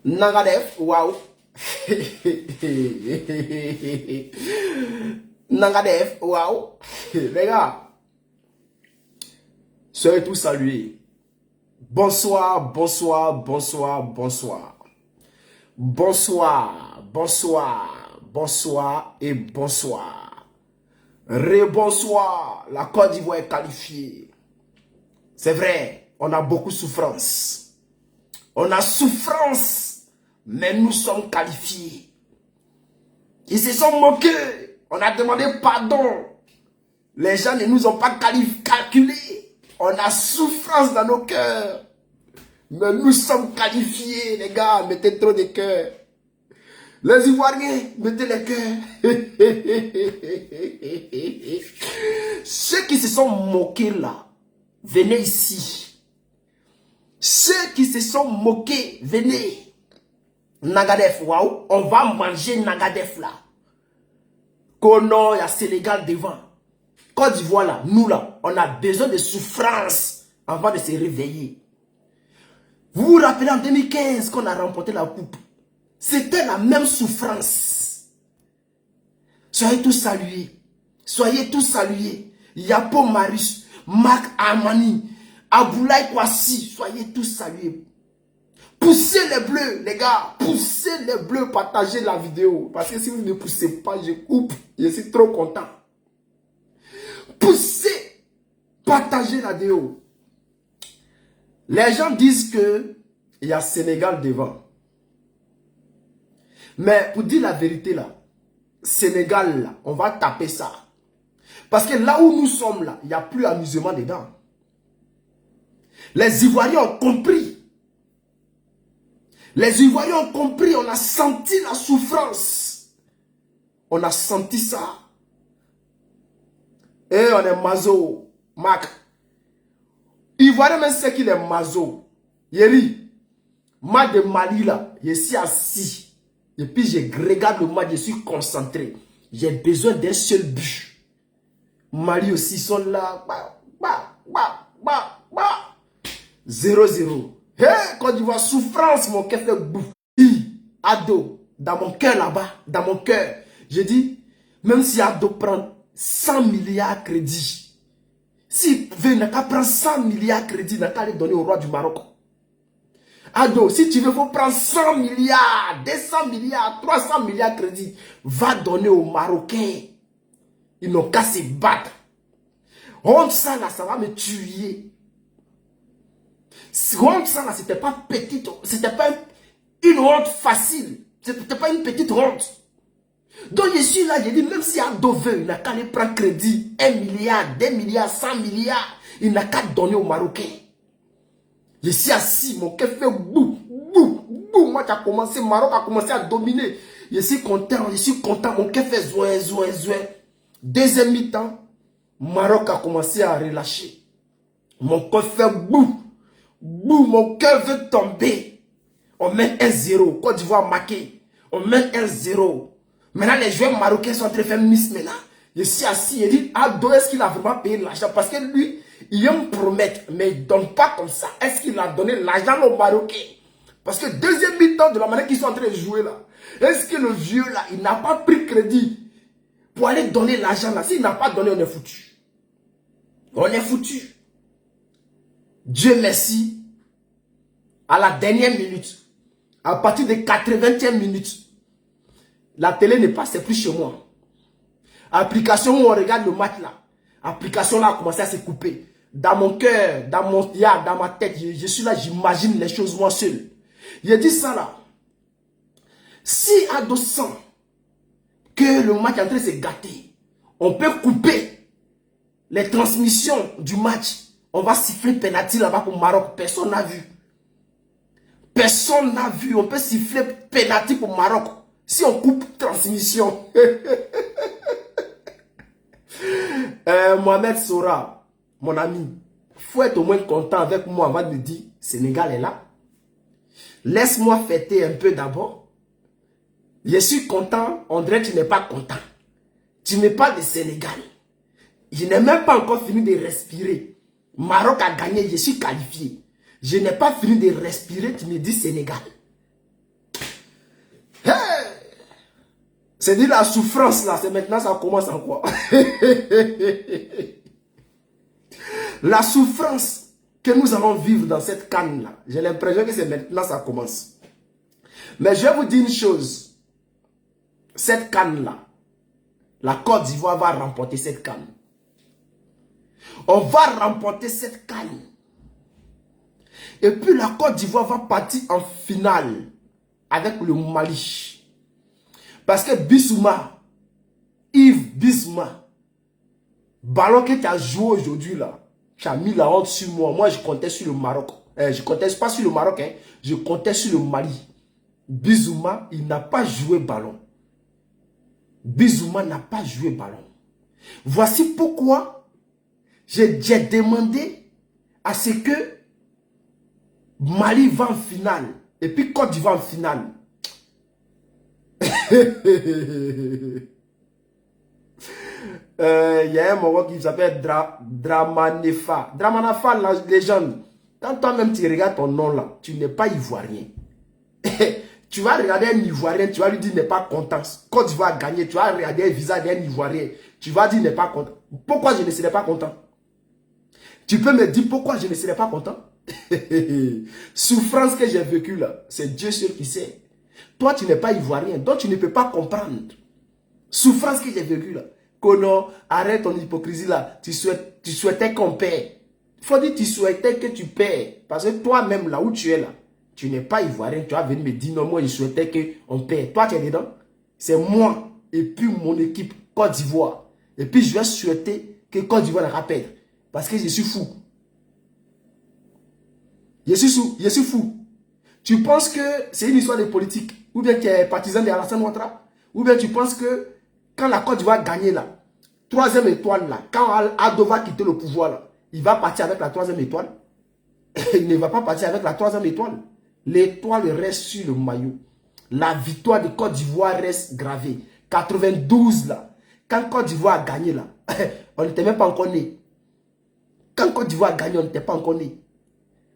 Nangadef, waouh. Nangadef, waouh. Les gars, soyez tous salués. Bonsoir, bonsoir, bonsoir, bonsoir. Bonsoir, bonsoir, bonsoir et bonsoir. Rebonsoir, la Côte d'Ivoire est qualifiée. C'est vrai, on a beaucoup de souffrance. On a souffrance, mais nous sommes qualifiés. Ils se sont moqués. On a demandé pardon. Les gens ne nous ont pas calculé. On a souffrance dans nos cœurs. Mais nous sommes qualifiés, les gars. Mettez trop de cœurs. Les Ivoiriens, mettez les cœurs. Ceux qui se sont moqués là, venez ici. Ceux qui se sont moqués, venez. Nangadef, waouh, on va manger Nangadef là. Kono, il y a Sénégal devant. Côte d'Ivoire là, nous là, on a besoin de souffrance avant de se réveiller. Vous vous rappelez en 2015 qu'on a remporté la coupe? C'était la même souffrance. Soyez tous salués. Soyez tous salués. Yapo Marius, Marc Armani, Aboulaye Kwasi, soyez tous salués. Poussez les bleus, les gars. Poussez les bleus, partagez la vidéo. Parce que si vous ne poussez pas, je coupe. Je suis trop content. Poussez, partagez la vidéo. Les gens disent que il y a Sénégal devant. Mais pour dire la vérité là, Sénégal là, on va taper ça. Parce que là où nous sommes là, il n'y a plus amusement dedans. Les Ivoiriens ont compris. Les Ivoiriens ont compris, on a senti la souffrance. On a senti ça. Et on est mazo, Mac. Ivoirien même sait qu'il est mazo. Yeri, match de Mali là, je suis assis. Et puis je regarde le match, je suis concentré. J'ai besoin d'un seul but. Mali aussi sont là. 0-0. Hey, Côte d'Ivoire, souffrance, mon cœur fait bouffe. Ado, dans mon cœur là-bas, dans mon cœur, je dis, même si Ado prend 100 milliards crédits, si veut n'a qu'à prendre 100 milliards crédits, n'a qu'à les donner au roi du Maroc. Ado, si tu veux, faut prendre 100 milliards, 200 milliards, 300 milliards crédits, va donner aux Marocains. Ils n'ont qu'à se battre. Honte ça là, ça va me tuer. Honte ça là, c'était pas petite, c'était pas une honte facile. C'était pas une petite honte. Donc je suis là, je dis, même si Ado veut, il n'a qu'à aller prendre crédit, 1 milliard, 2 milliards, 100 milliards, il n'a qu'à donner aux Marocains. Je suis assis, mon cœur fait bou, bou, bou. Moi qui a commencé, Maroc a commencé à dominer. Je suis content, mon cœur fait zouin, zouin, zouin. Deuxième mi-temps, Maroc a commencé à relâcher. Mon cœur fait bou, bou, mon cœur veut tomber. On met 1-0, Côte d'Ivoire marqué. On met 1-0. Maintenant, les joueurs marocains sont en train de faire miss maintenant. Je suis assis, il dit, Ado, est-ce qu'il a vraiment payé l'argent? Parce que lui, il aime promettre, mais il ne donne pas comme ça. Est-ce qu'il a donné l'argent aux Marocains? Parce que deuxième mi-temps, de la manière qu'ils sont en train de jouer là, est-ce que le vieux là, il n'a pas pris crédit pour aller donner l'argent là? S'il n'a pas donné, on est foutu. On est foutu. Dieu merci. À la dernière minute, à partir de 80e minute, la télé ne passait plus chez moi. Application où on regarde le match là, application là a commencé à se couper. Dans mon cœur, dans ma tête, je suis là, j'imagine les choses moi seul. J'ai dit ça là. Si Ado sent que le match est en train de se gâter, on peut couper les transmissions du match. On va siffler penalty là-bas pour Maroc. Personne n'a vu. Personne n'a vu. On peut siffler penalty pour Maroc. Si on coupe transmission. Mohamed Sora, mon ami, il faut être au moins content avec moi avant de dire Sénégal est là. Laisse-moi fêter un peu d'abord. Je suis content. On dirait que tu n'es pas content. Tu n'es pas de Sénégal. Je n'ai même pas encore fini de respirer. Maroc a gagné, je suis qualifié. Je n'ai pas fini de respirer, tu me dis Sénégal. Hey! C'est dit la souffrance là, c'est maintenant ça commence en quoi? La souffrance que nous allons vivre dans cette canne là, j'ai l'impression que c'est maintenant ça commence. Mais je vais vous dire une chose. Cette canne là, la Côte d'Ivoire va remporter cette canne. On va remporter cette canne. Et puis la Côte d'Ivoire va partir en finale avec le Mali. Parce que Bissouma, Yves Bissouma, ballon que tu as joué aujourd'hui là, tu as mis la honte sur moi. Moi je comptais sur le Maroc. Je comptais pas sur le Maroc, hein. Je comptais sur le Mali. Bissouma, il n'a pas joué ballon. Bissouma n'a pas joué ballon. Voici pourquoi j'ai demandé à ce que Mali va en finale et puis Côte d'Ivoire en finale. Il y a un moment qui s'appelle Dramanefa. Dramanefa, la légende. Quand toi-même tu regardes ton nom là, tu n'es pas ivoirien. Tu vas regarder un Ivoirien, tu vas lui dire n'est pas content. Quand tu vas gagner, tu vas regarder un visage d'un Ivoirien. Tu vas dire n'est pas content. Pourquoi je ne serais pas content? Tu peux me dire pourquoi je ne serais pas content? Souffrance que j'ai vécue là, c'est Dieu seul qui sait. Toi, tu n'es pas Ivoirien, donc tu ne peux pas comprendre. Souffrance que j'ai vécue là. Kono, arrête ton hypocrisie là. Tu souhaitais qu'on paie. Il faut dire tu souhaitais que tu paies. Parce que toi-même là où tu es là, tu n'es pas Ivoirien. Tu vas venir me dire non, moi je souhaitais qu'on paie. Toi, tu es dedans. C'est moi et puis mon équipe Côte d'Ivoire. Et puis je vais souhaiter que Côte d'Ivoire la rappelle. Parce que je suis fou. Je suis fou. Tu penses que c'est une histoire de politique? Ou bien tu es partisan de Alassane Ouattara? Ou bien tu penses que quand la Côte d'Ivoire gagner là, troisième étoile là, quand Ado va quitter le pouvoir là, il va partir avec la troisième étoile? Il ne va pas partir avec la troisième étoile. L'étoile reste sur le maillot. La victoire de Côte d'Ivoire reste gravée. 92 là, quand Côte d'Ivoire a gagné là, on n'était même pas encore né. Quand Côte d'Ivoire a gagné, on n'était pas encore né.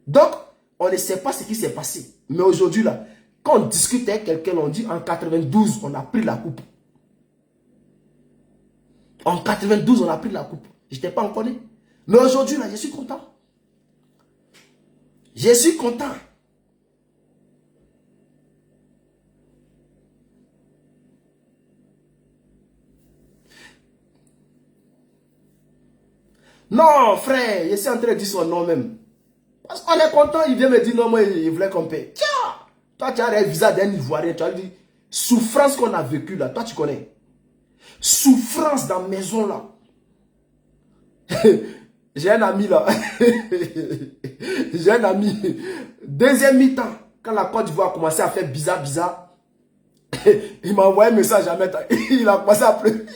Donc, on ne sait pas ce qui s'est passé. Mais aujourd'hui, là, quand on discute avec quelqu'un, on dit en 92, on a pris la coupe. En 92, on a pris la coupe. Je n'étais pas encore né. Mais aujourd'hui, là, je suis content. Je suis content. Non, frère, je suis en train de dire son nom même. Parce qu'on est content, il vient me dire non, moi, il voulait qu'on paie. Tiens, toi, tu as un visage d'un Ivoirien, tu as dit, souffrance qu'on a vécue là, toi, tu connais. Souffrance dans la maison là. J'ai un ami là. J'ai un ami. Deuxième mi-temps, quand la Côte d'Ivoire a commencé à faire bizarre, il m'a envoyé un message à mettre. Il a commencé à pleurer.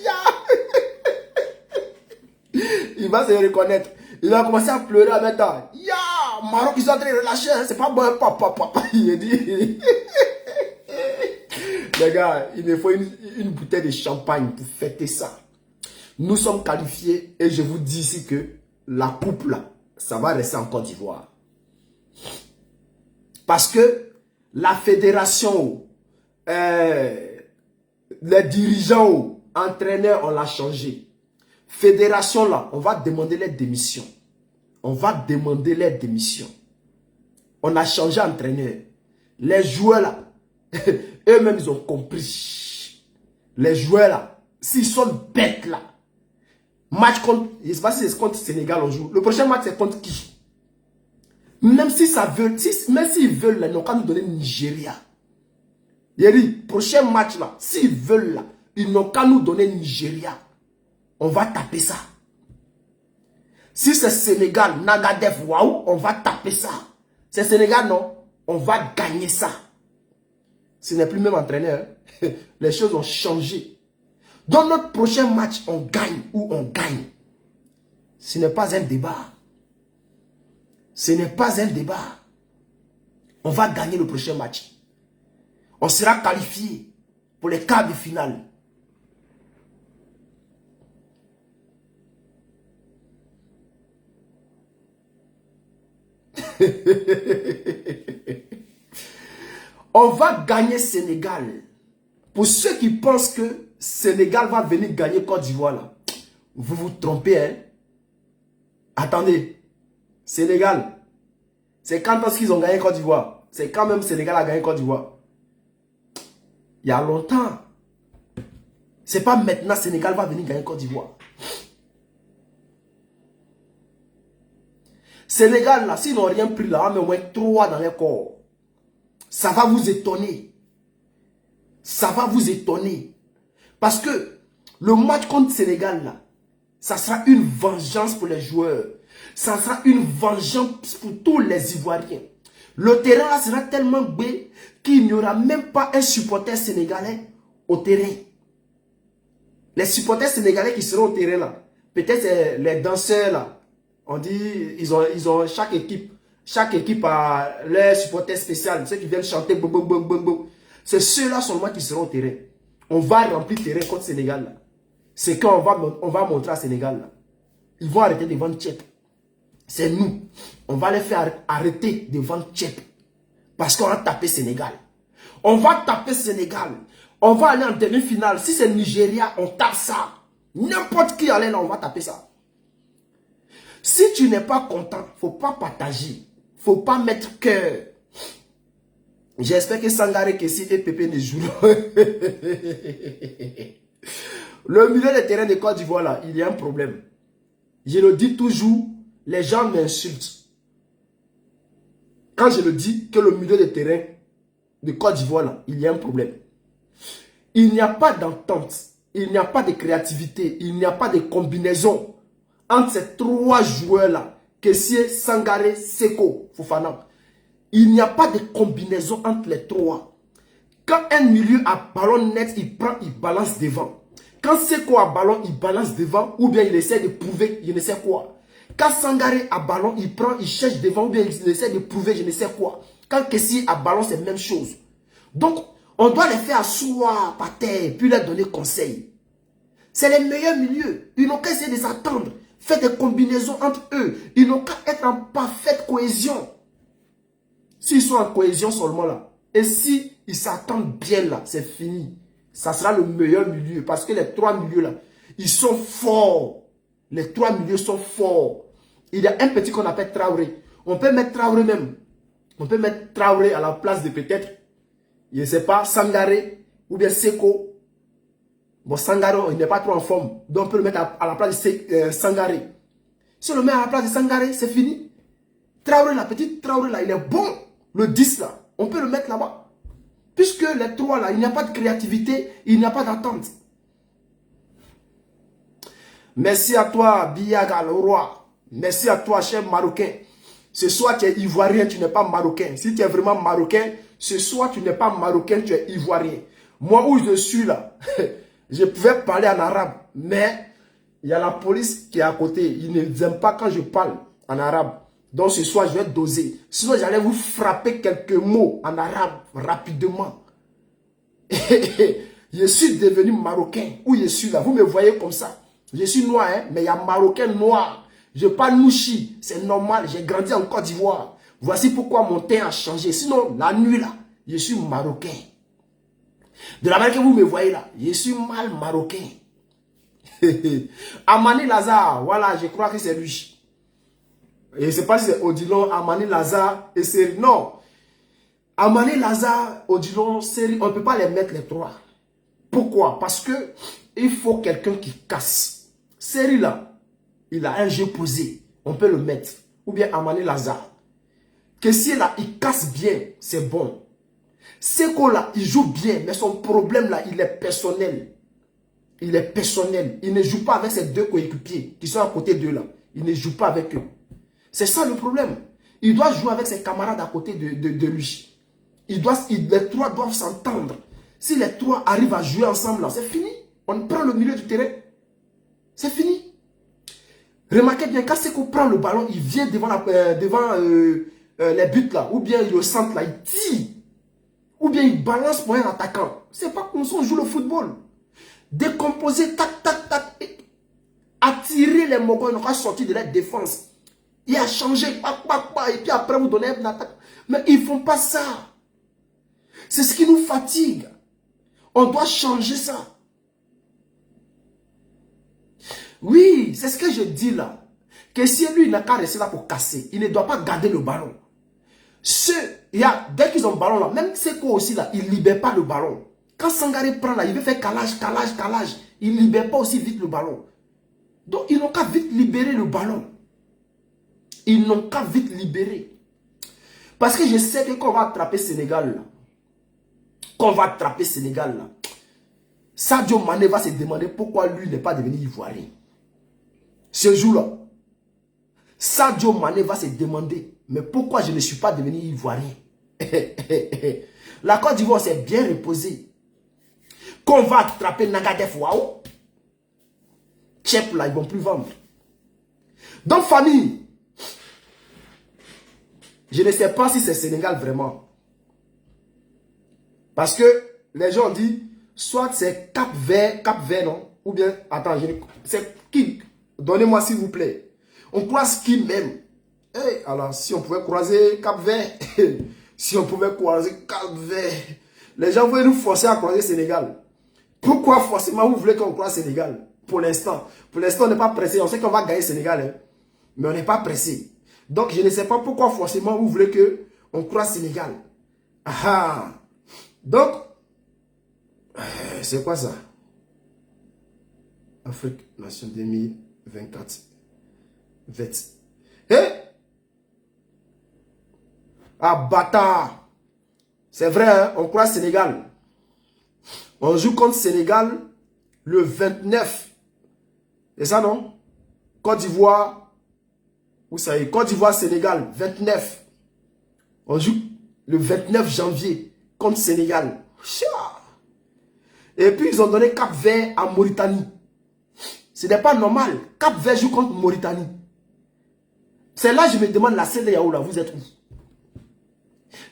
Il va se reconnaître. Il a commencé à pleurer à mettre. Ya, Maroc, ils sont en train de relâcher. Hein, c'est pas bon, papa. Il dit. Les gars, il me faut une bouteille de champagne pour fêter ça. Nous sommes qualifiés et je vous dis ici que la coupe là, ça va rester en Côte d'Ivoire. Parce que la fédération, les dirigeants, entraîneurs, on l'a changé. Fédération là, on va demander les démissions. On va demander les démissions. On a changé entraîneur. Les joueurs là, eux-mêmes ils ont compris. Les joueurs là, s'ils sont bêtes là, match contre, je ne sais pas si c'est contre Sénégal on joue. Le prochain match c'est contre qui? Même si ça veut, même s'ils veulent là, ils n'ont qu'à nous donner Nigeria. Yeri, prochain match là, s'ils veulent là, ils n'ont qu'à nous donner Nigeria. On va taper ça. Si c'est Sénégal, Nagadef, waouh, on va taper ça. C'est Sénégal, non? On va gagner ça. Ce n'est plus même entraîneur. Hein? Les choses ont changé. Dans notre prochain match, on gagne ou on gagne. Ce n'est pas un débat. Ce n'est pas un débat. On va gagner le prochain match. On sera qualifié pour les quarts de finale. On va gagner Sénégal. Pour ceux qui pensent que Sénégal va venir gagner Côte d'Ivoire, là, vous vous trompez, hein? Attendez. Sénégal, c'est quand est-ce qu'ils ont gagné Côte d'Ivoire? C'est quand même Sénégal a gagné Côte d'Ivoire. Il y a longtemps. C'est pas maintenant Sénégal va venir gagner Côte d'Ivoire. Sénégal, là, s'ils n'ont rien pris là, mais au moins 3 dans les corps. Ça va vous étonner. Ça va vous étonner. Parce que le match contre Sénégal, là, ça sera une vengeance pour les joueurs. Ça sera une vengeance pour tous les Ivoiriens. Le terrain là sera tellement gai qu'il n'y aura même pas un supporter sénégalais au terrain. Les supporters sénégalais qui seront au terrain là, peut-être les danseurs là, on dit, ils ont chaque équipe a leur supporter spécial, ceux qui viennent chanter boum boum boum boum boum. C'est ceux-là seulement qui seront au terrain. On va remplir le terrain contre Sénégal là. C'est quand on va montrer à Sénégal là. Ils vont arrêter de vendre Tchèp. C'est nous. On va les faire arrêter de vendre Tchèp. Parce qu'on va taper Sénégal. On va taper Sénégal. On va aller en demi-finale. Si c'est Nigeria, on tape ça. N'importe qui allait là, on va taper ça. Si tu n'es pas content, il ne faut pas partager. Il ne faut pas mettre cœur. J'espère que Sangaré, Kessi et Pépé ne jouent. Le milieu de terrain de Côte d'Ivoire, là, il y a un problème. Je le dis toujours, les gens m'insultent. Quand je le dis que le milieu de terrain de Côte d'Ivoire, là, il y a un problème. Il n'y a pas d'entente, il n'y a pas de créativité, il n'y a pas de combinaison entre ces 3 joueurs-là, Kessie, Sangaré, Seko, Fofana. Il n'y a pas de combinaison entre les 3. Quand un milieu a ballon net, il prend, il balance devant. Quand Seko a ballon, il balance devant, ou bien il essaie de prouver, je ne sais quoi. Quand Sangaré a ballon, il prend, il cherche devant, ou bien il essaie de prouver, je ne sais quoi. Quand Kessie a ballon, c'est la même chose. Donc, on doit les faire asseoir par terre, puis leur donner conseil. C'est les meilleurs milieux. Ils n'ont qu'à essayer de s'attendre. Faire des combinaisons entre eux. Ils n'ont qu'à être en parfaite cohésion. S'ils sont en cohésion seulement là, et si ils s'attendent bien là, c'est fini. Ça sera le meilleur milieu. Parce que les 3 milieux là, ils sont forts. Les 3 milieux sont forts. Il y a un petit qu'on appelle Traoré. On peut mettre Traoré même. On peut mettre Traoré à la place de peut-être, je ne sais pas, Sangaré ou bien Seko. Bon, Sangaré, il n'est pas trop en forme. Donc on peut le mettre à la place de Sangaré. Si on le met à la place de Sangaré, c'est fini. Traoré, la petite Traoré là, il est bon. Le 10 là, on peut le mettre là-bas. Puisque les 3 là, il n'y a pas de créativité, il n'y a pas d'attente. Merci à toi, Biyaga, le roi. Merci à toi, cher Marocain. Ce soir, tu es Ivoirien, tu n'es pas Marocain. Si tu es vraiment Marocain, ce soir, tu n'es pas Marocain, tu es Ivoirien. Moi, où je suis là, je pouvais parler en arabe, mais il y a la police qui est à côté. Ils n'aiment pas quand je parle en arabe. Donc ce soir, je vais doser. Sinon, j'allais vous frapper quelques mots en arabe rapidement. Je suis devenu Marocain. Où je suis là, vous me voyez comme ça. Je suis noir, hein, mais il y a Marocain noir. Je parle Nouchi, c'est normal, j'ai grandi en Côte d'Ivoire. Voici pourquoi mon teint a changé. Sinon, la nuit là, je suis Marocain. De la manière que vous me voyez là, je suis mal Marocain. Amani Lazare, voilà, je crois que c'est lui. Et je ne sais pas si c'est Odilon, Amani Lazare et Seri. Non. Amani Lazare, Odilon, Seri, on ne peut pas les mettre les 3. Pourquoi? Parce que il faut quelqu'un qui casse. Seri là, il a un jeu posé. On peut le mettre. Ou bien Amani Lazare. Kessie là, il casse bien. C'est bon. Seko là, il joue bien. Mais son problème là, il est personnel. Il est personnel. Il ne joue pas avec ses 2 coéquipiers qui sont à côté d'eux là. Il ne joue pas avec eux. C'est ça le problème. Il doit jouer avec ses camarades à côté de lui. Les 3 doivent s'entendre. Si les 3 arrivent à jouer ensemble là, c'est fini. On prend le milieu du terrain. C'est fini. Remarquez bien, quand Seko prend le ballon, il vient devant les buts là, ou bien il le centre là, il tire, ou bien il balance pour un attaquant. C'est pas comme ça on joue le football. Décomposer, tac, tac, tac, attirer les Mogos, ils n'ont pas sorti de la défense. Il a changé, et puis après vous donnez une attaque. Mais ils ne font pas ça. C'est ce qui nous fatigue. On doit changer ça. Oui, c'est ce que je dis là. Que si lui, il n'a qu'à rester là pour casser, il ne doit pas garder le ballon. Dès qu'ils ont le ballon là, même Seko aussi là, il ne libère pas le ballon. Quand Sangaré prend là, il veut faire calage. Il ne libère pas aussi vite le ballon. Donc, ils n'ont qu'à vite libérer le ballon. Ils n'ont qu'à vite libérer. Parce que je sais que quand on va attraper Sénégal là, Sadio Mané va se demander pourquoi lui n'est pas devenu Ivoirien. Ce jour-là, Sadio Mané va se demander, mais pourquoi je ne suis pas devenu Ivoirien? La Côte d'Ivoire s'est bien reposée. Quand on va attraper Nagadef Waouh, Tchèp là, ils ne vont plus vendre. Donc famille, je ne sais pas si c'est Sénégal vraiment. Parce que les gens disent, soit c'est Cap-Vert, non? Ou bien, attends, c'est qui? Donnez-moi s'il vous plaît. On croise qui même? Hey, alors, si on pouvait croiser Cap-Vert, si on pouvait croiser Cap-Vert, les gens veulent nous forcer à croiser Sénégal. Pourquoi forcément vous voulez qu'on croise Sénégal? Pour l'instant. Pour l'instant, on n'est pas pressé. On sait qu'on va gagner Sénégal, hein? Mais on n'est pas pressé. Donc, je ne sais pas pourquoi forcément vous voulez qu'on croise Sénégal. Ah! Donc, c'est quoi ça? Afrique Nation 2024. Eh? Ah, bâtard! C'est vrai, hein? On croise Sénégal. On joue contre Sénégal le 29. C'est ça, non? Côte d'Ivoire. Où ça y est? Côte d'Ivoire, Sénégal, 29. On joue le 29 janvier contre Sénégal. Et puis, ils ont donné Cap-Vert à Mauritanie. Ce n'est pas normal. Cap-Vert joue contre Mauritanie. C'est là que je me demande, la CEDEAO, là, vous êtes où?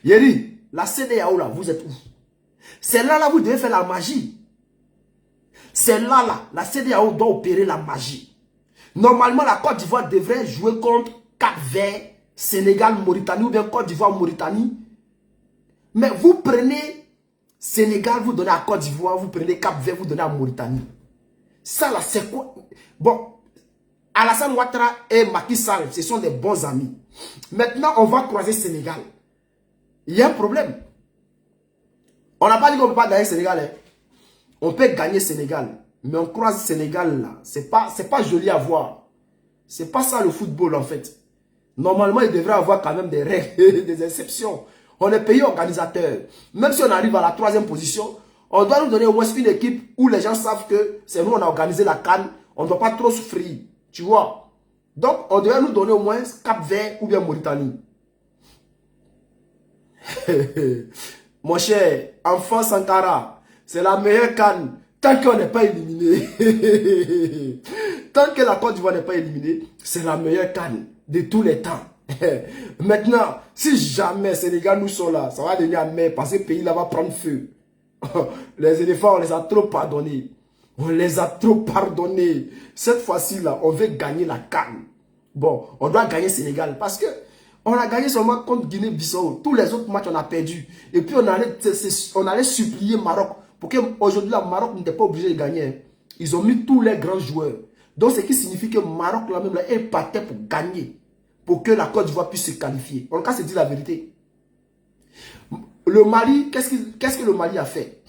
Yeri, la CEDEAO, là, vous êtes où? C'est là, vous devez faire la magie. C'est là, la CEDEAO doit opérer la magie. Normalement, la Côte d'Ivoire devrait jouer contre Cap-Vert, Sénégal, Mauritanie, ou bien Côte d'Ivoire, Mauritanie. Mais vous prenez Sénégal, vous donnez à Côte d'Ivoire, vous prenez Cap-Vert, vous donnez à Mauritanie. Ça, là, c'est quoi? Bon, Alassane Ouattara et Macky Sall, ce sont des bons amis. Maintenant, on va croiser Sénégal. Il y a un problème. On n'a pas dit qu'on ne peut pas gagner Sénégal. Hein. On peut gagner Sénégal. Mais on croise Sénégal là. C'est pas joli à voir. C'est pas ça le football en fait. Normalement, il devrait avoir quand même des règles, des exceptions. On est pays organisateur. Même si on arrive à la 3e position, on doit nous donner au moins une équipe où les gens savent que c'est nous on a organisé la CAN. On ne doit pas trop souffrir. Tu vois. Donc, on devrait nous donner au moins Cap-Vert ou bien Mauritanie. Mon cher, enfant Sankara, c'est la meilleure CAN. Tant qu'on n'est pas éliminé. Tant que la Côte d'Ivoire n'est pas éliminée, c'est la meilleure CAN de tous les temps. Maintenant, si jamais Sénégal nous sont là, ça va devenir amer parce que le pays là va prendre feu. Les éléphants, on les a trop pardonnés. On les a trop pardonnés. Cette fois-ci là, on veut gagner la CAN. Bon, on doit gagner Sénégal parce que on a gagné seulement contre Guinée-Bissau. Tous les autres matchs, on a perdu. Et puis, on allait supplier Maroc. Pour qu'aujourd'hui, le Maroc n'était pas obligé de gagner. Ils ont mis tous les grands joueurs. Donc, ce qui signifie que Maroc, là même, là, est parti pour gagner. Pour que la Côte d'Ivoire puisse se qualifier. On va se dire la vérité. Le Mali, qu'est-ce que le Mali a fait?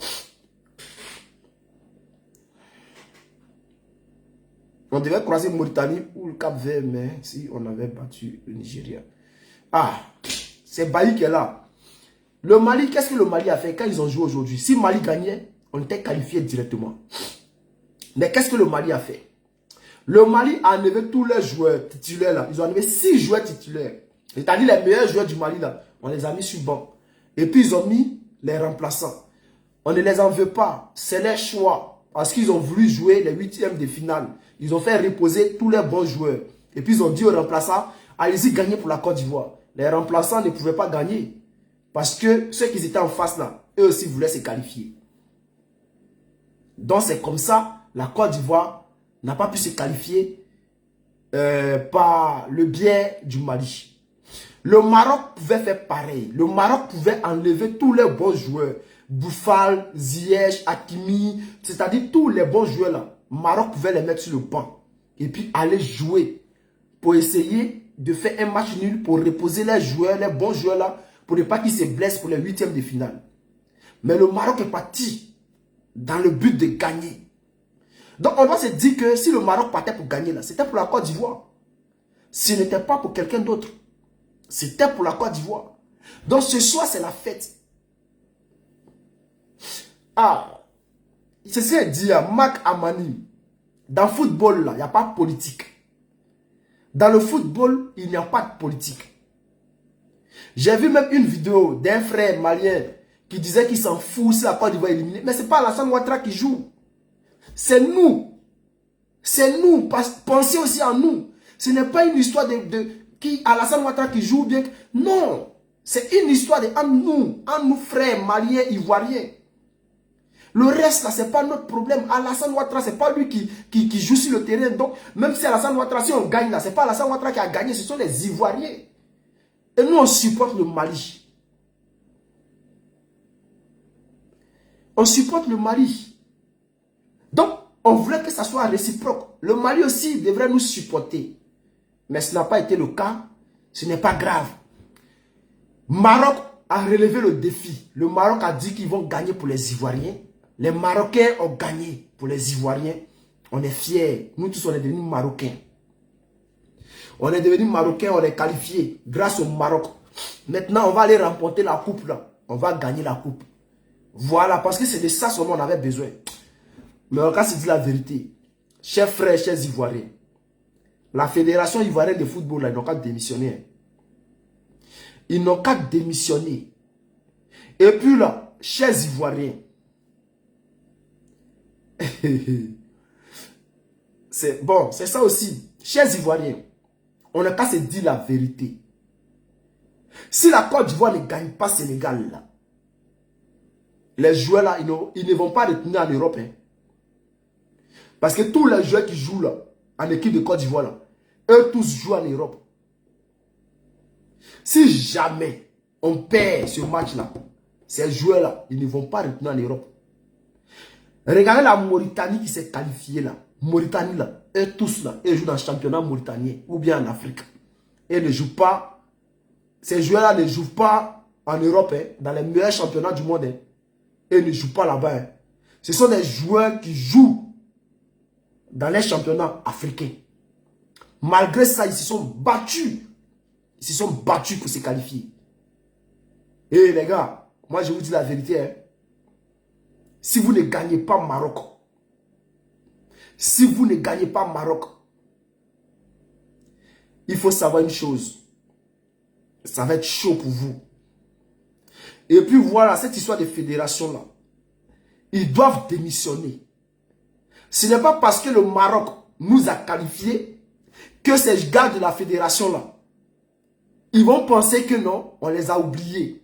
On devait croiser Mauritanie ou le Cap-Vert, mais si on avait battu le Nigeria. Ah, c'est Bailly qui est là. Le Mali, qu'est-ce que le Mali a fait quand ils ont joué aujourd'hui? Si Mali gagnait, on était qualifié directement. Mais qu'est-ce que le Mali a fait? Le Mali a enlevé tous les joueurs titulaires là. Ils ont enlevé 6 joueurs titulaires. C'est-à-dire les meilleurs joueurs du Mali là. On les a mis sur banc. Et puis ils ont mis les remplaçants. On ne les en veut pas. C'est leur choix. Parce qu'ils ont voulu jouer les 8e de finale. Ils ont fait reposer tous les bons joueurs. Et puis ils ont dit aux remplaçants, allez-y gagner pour la Côte d'Ivoire. Les remplaçants ne pouvaient pas gagner. Parce que ceux qui étaient en face là, eux aussi voulaient se qualifier. Donc c'est comme ça, la Côte d'Ivoire n'a pas pu se qualifier par le biais du Mali. Le Maroc pouvait faire pareil. Le Maroc pouvait enlever tous les bons joueurs. Bouffal, Ziyech, Hakimi, c'est-à-dire tous les bons joueurs là. Le Maroc pouvait les mettre sur le banc. Et puis aller jouer pour essayer de faire un match nul pour reposer les joueurs, les bons joueurs là, pour ne pas qu'ils se blessent pour les huitièmes de finale. Mais le Maroc est parti dans le but de gagner. Donc on doit se dire que si le Maroc partait pour gagner là, c'était pour la Côte d'Ivoire. Ce n'était pas pour quelqu'un d'autre. C'était pour la Côte d'Ivoire. Donc ce soir c'est la fête. Ah, c'est ce qu'il dit à Marc Amani. Dans le football là, il n'y a pas de politique. Dans le football, il n'y a pas de politique. J'ai vu même une vidéo d'un frère malien qui disait qu'il s'en fout si la Côte d'Ivoire est éliminée. Mais ce n'est pas Alassane Ouattara qui joue. C'est nous. C'est nous. Pensez aussi à nous. Ce n'est pas une histoire de qui Alassane Ouattara qui joue bien. Non. C'est une histoire de en nous frères maliens, ivoiriens. Le reste là, ce n'est pas notre problème. Alassane Ouattara, ce n'est pas lui qui joue sur le terrain. Donc, même si Alassane Ouattara, si on gagne là, ce n'est pas Alassane Ouattara qui a gagné, ce sont les Ivoiriens. Et nous, on supporte le Mali. On supporte le Mali. Donc, on voulait que ça soit réciproque. Le Mali aussi devrait nous supporter. Mais ce n'a pas été le cas. Ce n'est pas grave. Maroc a relevé le défi. Le Maroc a dit qu'ils vont gagner pour les Ivoiriens. Les Marocains ont gagné pour les Ivoiriens. On est fiers. Nous tous, on est devenus Marocains. On est devenus Marocains, on est qualifiés grâce au Maroc. Maintenant, on va aller remporter la coupe là. On va gagner la coupe. Voilà, parce que c'est de ça seulement on avait besoin. Mais en cas, c'est dit la vérité. Chers frères, chers Ivoiriens, la Fédération ivoirienne de football, là, ils n'ont qu'à démissionner. Ils n'ont qu'à démissionner. Et puis là, chers Ivoiriens, c'est bon, c'est ça aussi. Chers Ivoiriens, on n'a qu'à se dire la vérité. Si la Côte d'Ivoire ne gagne pas Sénégal, là, les joueurs là, ils ne vont pas retourner en Europe. Hein. Parce que tous les joueurs qui jouent là, en équipe de Côte d'Ivoire, là, eux tous jouent en Europe. Si jamais on perd ce match-là, ces joueurs-là, ils ne vont pas retourner en Europe. Regardez la Mauritanie qui s'est qualifiée là. Mauritanie là, eux tous là, ils jouent dans le championnat mauritanien ou bien en Afrique. Et ils ne jouent pas, ces joueurs-là ne jouent pas en Europe, hein, dans les meilleurs championnats du monde. Hein. Et ils ne jouent pas là-bas. Hein. Ce sont des joueurs qui jouent dans les championnats africains. Malgré ça, ils se sont battus. Ils se sont battus pour se qualifier. Et les gars, moi je vous dis la vérité. Hein. Si vous ne gagnez pas Maroc, si vous ne gagnez pas Maroc, il faut savoir une chose. Ça va être chaud pour vous. Et puis voilà, cette histoire de fédération là, ils doivent démissionner. Ce n'est pas parce que le Maroc nous a qualifiés que ces gars de la fédération là, ils vont penser que non, on les a oubliés.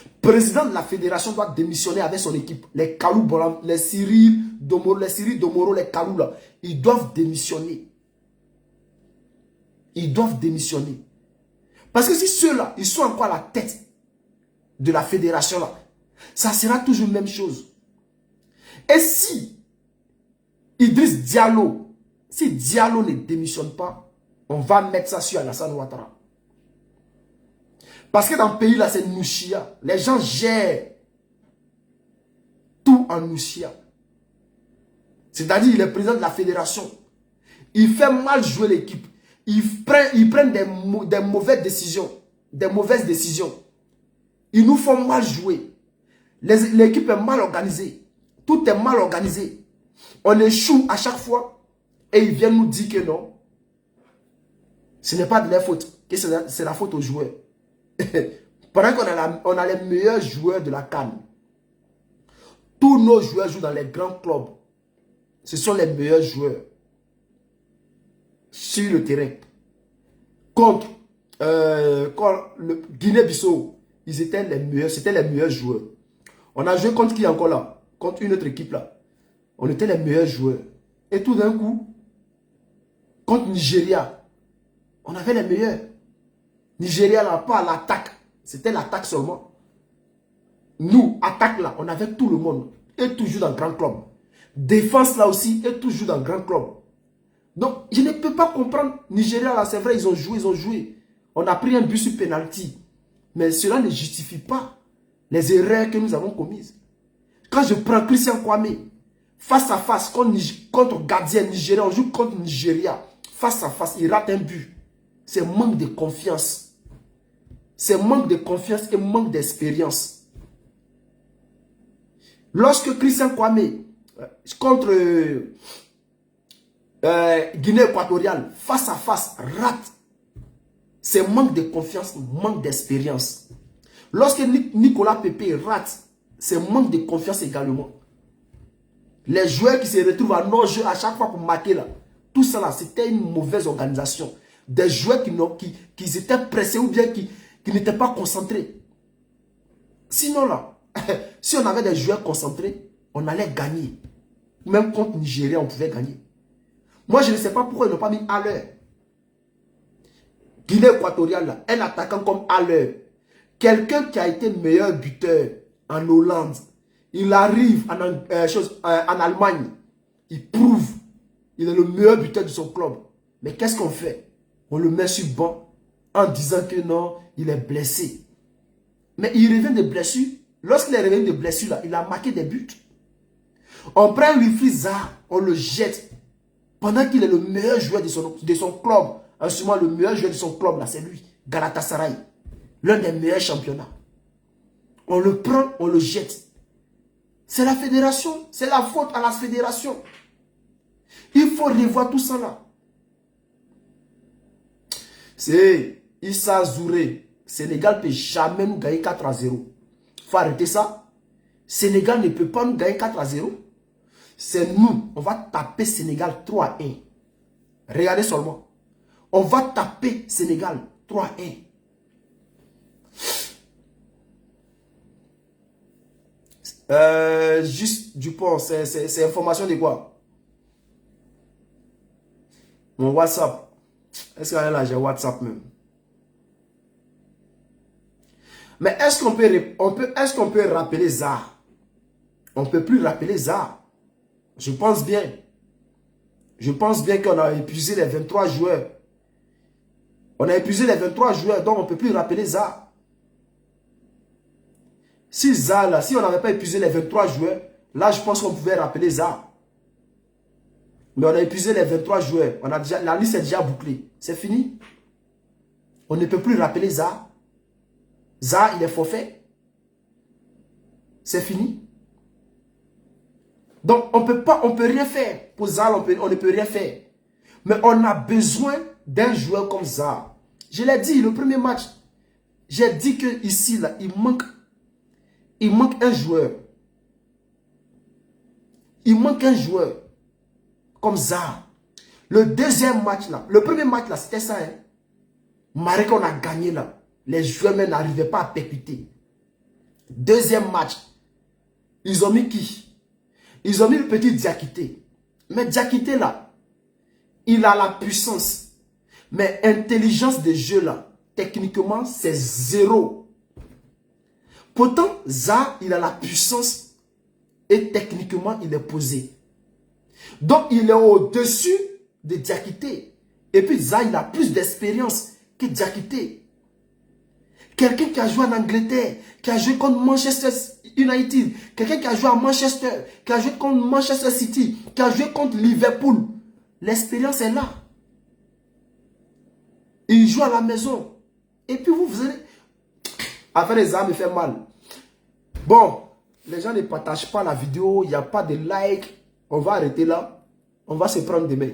Le président de la fédération doit démissionner avec son équipe. Les Kalou, les Cyril Domoro, les Kalou là, ils doivent démissionner. Ils doivent démissionner. Parce que si ceux-là, ils sont encore à la tête de la fédération là, ça sera toujours la même chose. Et si Idriss Diallo, si Diallo ne démissionne pas, on va mettre ça sur Alassane Ouattara. Parce que dans le pays là, c'est Nouchia. Les gens gèrent tout en Nouchia. C'est-à-dire, il est président de la fédération. Il fait mal jouer l'équipe. Il prend des mauvaises décisions. Des mauvaises décisions. Ils nous font mal jouer. L'équipe est mal organisée. Tout est mal organisé. On échoue à chaque fois. Et ils viennent nous dire que non. Ce n'est pas de leur faute. Que c'est la faute aux joueurs. Pendant qu'on a les meilleurs joueurs de la CAN. Tous nos joueurs jouent dans les grands clubs. Ce sont les meilleurs joueurs. Sur le terrain. Contre le Guinée-Bissau. Ils étaient les meilleurs. C'était les meilleurs joueurs. On a joué contre qui encore là? Contre une autre équipe là. On était les meilleurs joueurs. Et tout d'un coup, contre Nigeria, on avait les meilleurs. Nigeria n'a pas l'attaque. C'était l'attaque seulement. Nous, attaque là, on avait tout le monde. Et toujours dans le grand club. Défense là aussi, et toujours dans le grand club. Donc, je ne peux pas comprendre. Nigeria là, c'est vrai, ils ont joué. On a pris un but sur penalty. Mais cela ne justifie pas les erreurs que nous avons commises. Quand je prends Christian Kwame, face à face, contre gardien Nigeria, on joue contre Nigeria. Face à face, il rate un but. C'est manque de confiance. C'est manque de confiance et manque d'expérience. Lorsque Christian Kwame, contre Guinée équatoriale, face à face, rate, c'est manque de confiance, manque d'expérience. Lorsque Nicolas Pepe rate, c'est manque de confiance également. Les joueurs qui se retrouvent à non-jeu à chaque fois pour marquer là, tout ça là, c'était une mauvaise organisation. Des joueurs qui étaient pressés ou bien qui n'étaient pas concentrés. Sinon là, si on avait des joueurs concentrés, on allait gagner. Même contre Nigeria, on pouvait gagner. Moi, je ne sais pas pourquoi ils n'ont pas mis à l'heure. Guinée équatoriale, là, un attaquant comme à l'heure. Quelqu'un qui a été meilleur buteur en Hollande. Il arrive en Allemagne. Il prouve. Il est le meilleur buteur de son club. Mais qu'est-ce qu'on fait? On le met sur le banc en disant que non, il est blessé. Mais il revient de blessure. Lorsqu'il est revenu de blessure, là, il a marqué des buts. On prend Wilfried Zaha, on le jette. Pendant qu'il est le meilleur joueur de son club. En ce moment, le meilleur joueur de son club, là, c'est lui. Galatasaray. L'un des meilleurs championnats. On le prend, on le jette. C'est la fédération. C'est la faute à la fédération. Il faut revoir tout ça là. C'est Issa Zouré. Sénégal ne peut jamais nous gagner 4-0. Il faut arrêter ça. Sénégal ne peut pas nous gagner 4-0. C'est nous. On va taper Sénégal 3-1. Regardez seulement. On va taper Sénégal 3-1. Juste Dupont, c'est information de quoi? Mon WhatsApp. Est-ce que là j'ai WhatsApp même? Mais est-ce qu'on peut rappeler Zaha? On ne peut plus rappeler Zaha. Je pense bien. Je pense bien qu'on a épuisé les 23 joueurs. On a épuisé les 23 joueurs, donc on ne peut plus rappeler Zaha. Si Zaha, là, si on n'avait pas épuisé les 23 joueurs, là, je pense qu'on pouvait rappeler Zaha. Mais on a épuisé les 23 joueurs. La liste est déjà bouclée. C'est fini. On ne peut plus rappeler Zaha. Zaha, il est forfait. C'est fini. Donc, on peut rien faire. Pour Zaha, on ne peut rien faire. Mais on a besoin d'un joueur comme Zaha. Je l'ai dit, le premier match. J'ai dit que ici, là, il manque un joueur. Il manque un joueur comme Zaha. Le deuxième match là, le premier match là, c'était ça. Hein? Marek, on a gagné là. Les joueurs même n'arrivaient pas à percuter. Deuxième match, ils ont mis qui? Ils ont mis le petit Diakité. Mais Diakité là, il a la puissance. Mais intelligence de jeu là, techniquement, c'est zéro. Pourtant, Zaha, il a la puissance et techniquement, il est posé. Donc, il est au-dessus de Diakité. Et puis, Zaha, il a plus d'expérience que Diakité. Quelqu'un qui a joué en Angleterre, qui a joué contre Manchester United, quelqu'un qui a joué à Manchester, qui a joué contre Manchester City, qui a joué contre Liverpool. L'expérience est là. Il joue à la maison. Et puis, vous allez... Affaire des Zaha me fait mal. Bon, les gens ne partagent pas la vidéo, il n'y a pas de like. On va arrêter là. On va se prendre demain.